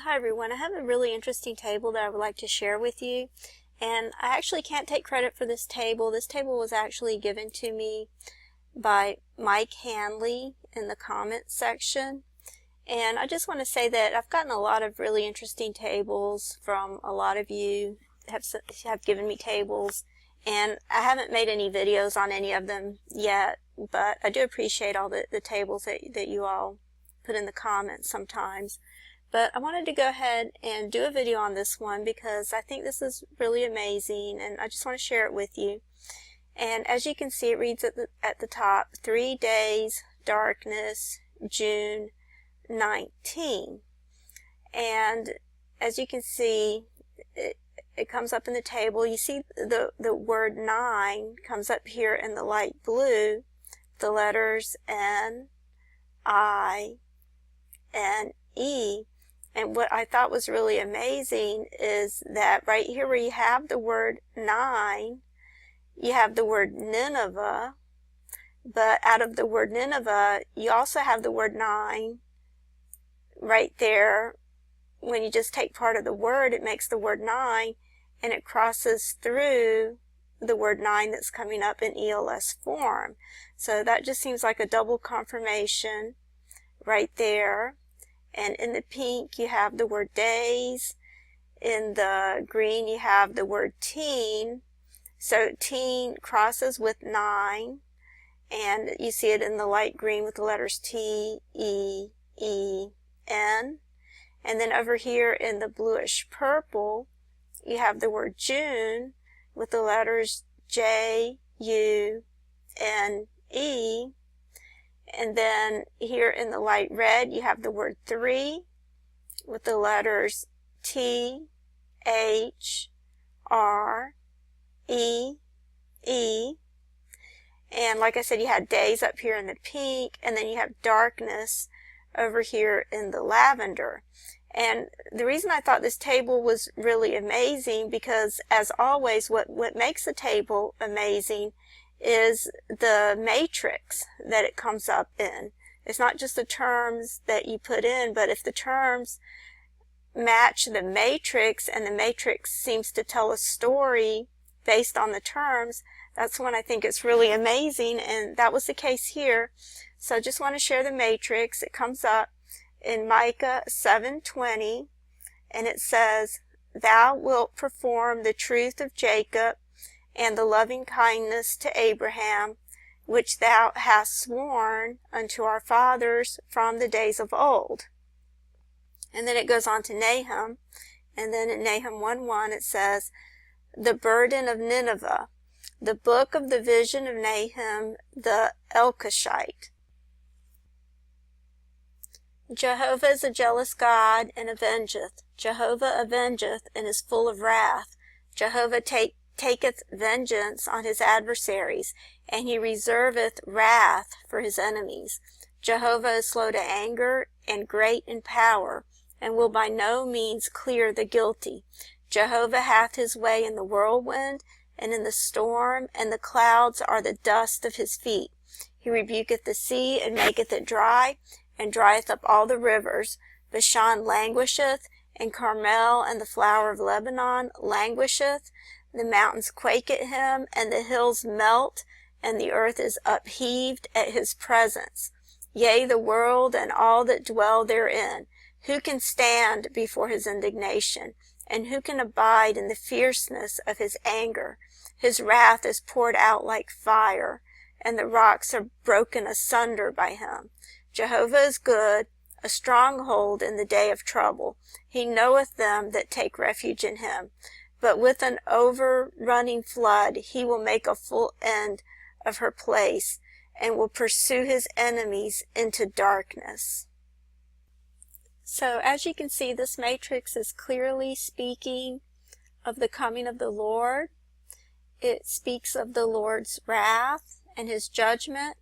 Hi everyone, I have a really interesting table that I would like to share with you, and I actually can't take credit for this table. This table was actually given to me by Mike Hanley in the comments section, and I just want to say that I've gotten a lot of really interesting tables from a lot of you have given me tables, and I haven't made any videos on any of them yet, but I do appreciate all the tables that you all put in the comments sometimes. But I wanted to go ahead and do a video on this one because I think this is really amazing and I just want to share it with you. And as you can see, it reads at the top, 3 days, darkness, June 19. And as you can see, it comes up in the table. You see the word 9 comes up here in the light blue, the letters N, I, and E. And what I thought was really amazing is that right here where you have the word 9, you have the word Nineveh, but out of the word Nineveh, you also have the word 9 right there. When you just take part of the word, it makes the word 9, and it crosses through the word 9 that's coming up in ELS form. So that just seems like a double confirmation right there. And in the pink, you have the word days. In the green, you have the word teen. So teen crosses with 9. And you see it in the light green with the letters T, E, E, N. And then over here in the bluish purple, you have the word June with the letters J, U, N, E. And then here in the light red, you have the word 3 with the letters T, H, R, E, E. And like I said, you had days up here in the pink, and then you have darkness over here in the lavender. And the reason I thought this table was really amazing, because as always, what makes a table amazing is the matrix that it comes up in. It's not just the terms that you put in, but if the terms match the matrix and the matrix seems to tell a story based on the terms, that's when I think it's really amazing, and that was the case here. So I just want to share the matrix. It comes up in Micah 7:20, and it says, "Thou wilt perform the truth of Jacob and the loving kindness to Abraham, which thou hast sworn unto our fathers from the days of old." And then it goes on to Nahum, and then in Nahum 1:1 it says, "The burden of Nineveh, the book of the vision of Nahum the Elkoshite." Jehovah is a jealous God and avengeth. Jehovah avengeth and is full of wrath. Jehovah taketh vengeance on his adversaries, and he reserveth wrath for his enemies. Jehovah is slow to anger and great in power, and will by no means clear the guilty. Jehovah hath his way in the whirlwind, and in the storm, and the clouds are the dust of his feet. He rebuketh the sea, and maketh it dry, and drieth up all the rivers. Bashan languisheth, and Carmel and the flower of Lebanon languisheth. The mountains quake at him, and the hills melt, and the earth is upheaved at his presence. Yea, the world and all that dwell therein. Who can stand before his indignation? And who can abide in the fierceness of his anger? His wrath is poured out like fire, and the rocks are broken asunder by him. Jehovah is good, a stronghold in the day of trouble. He knoweth them that take refuge in him. But with an overrunning flood, he will make a full end of her place, and will pursue his enemies into darkness. So as you can see, this matrix is clearly speaking of the coming of the Lord. It speaks of the Lord's wrath and his judgment.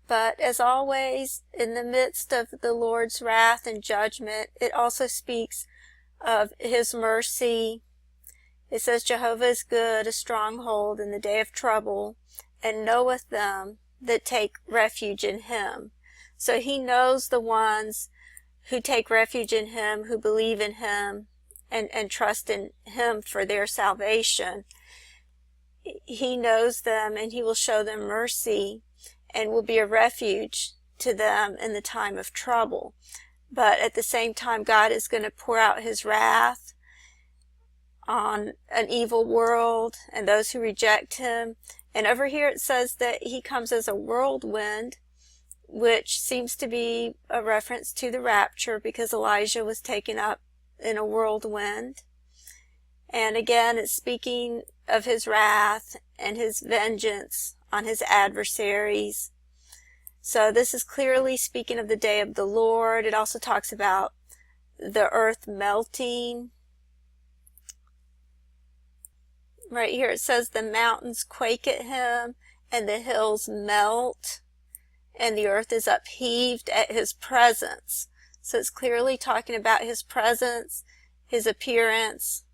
But as always, in the midst of the Lord's wrath and judgment, it also speaks of his mercy. It says, Jehovah is good, a stronghold in the day of trouble, and knoweth them that take refuge in him. So he knows the ones who take refuge in him, who believe in him, and trust in him for their salvation. He knows them, and he will show them mercy and will be a refuge to them in the time of trouble. But at the same time, God is going to pour out his wrath on an evil world and those who reject him. And over here it says that he comes as a whirlwind, which seems to be a reference to the rapture, because Elijah was taken up in a whirlwind. And again, it's speaking of his wrath and his vengeance on his adversaries. So this is clearly speaking of the day of the Lord. It also talks about the earth melting. Right here it says the mountains quake at him and the hills melt and the earth is upheaved at his presence. So it's clearly talking about his presence, his appearance.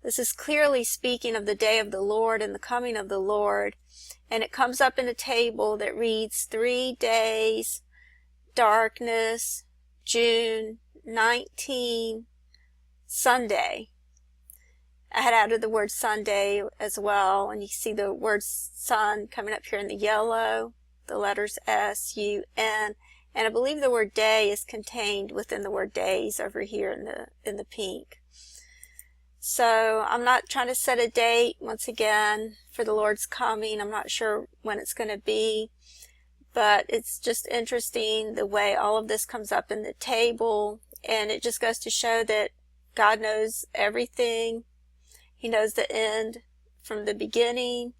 This is clearly speaking of the day of the Lord and the coming of the Lord. And it comes up in a table that reads 3 days, darkness, June 19, Sunday. I had added the word Sunday as well, and you see the word sun coming up here in the yellow, the letters S-U-N, and I believe the word day is contained within the word days over here in the pink. So I'm not trying to set a date, once again, for the Lord's coming. I'm not sure when it's going to be, but it's just interesting the way all of this comes up in the table, and it just goes to show that God knows everything. He knows the end from the beginning,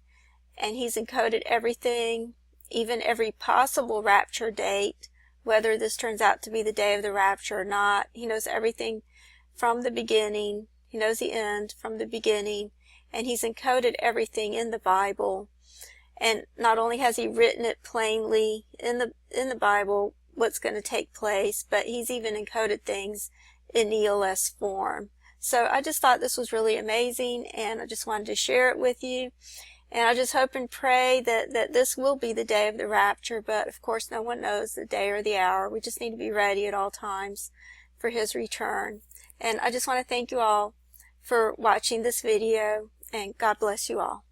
and he's encoded everything, even every possible rapture date, whether this turns out to be the day of the rapture or not. He knows everything from the beginning. He knows the end from the beginning, and he's encoded everything in the Bible. And not only has he written it plainly in the Bible what's going to take place, but he's even encoded things in ELS form. So I just thought this was really amazing, and I just wanted to share it with you. And I just hope and pray that this will be the day of the rapture, but of course no one knows the day or the hour. We just need to be ready at all times for his return. And I just want to thank you all for watching this video, and God bless you all.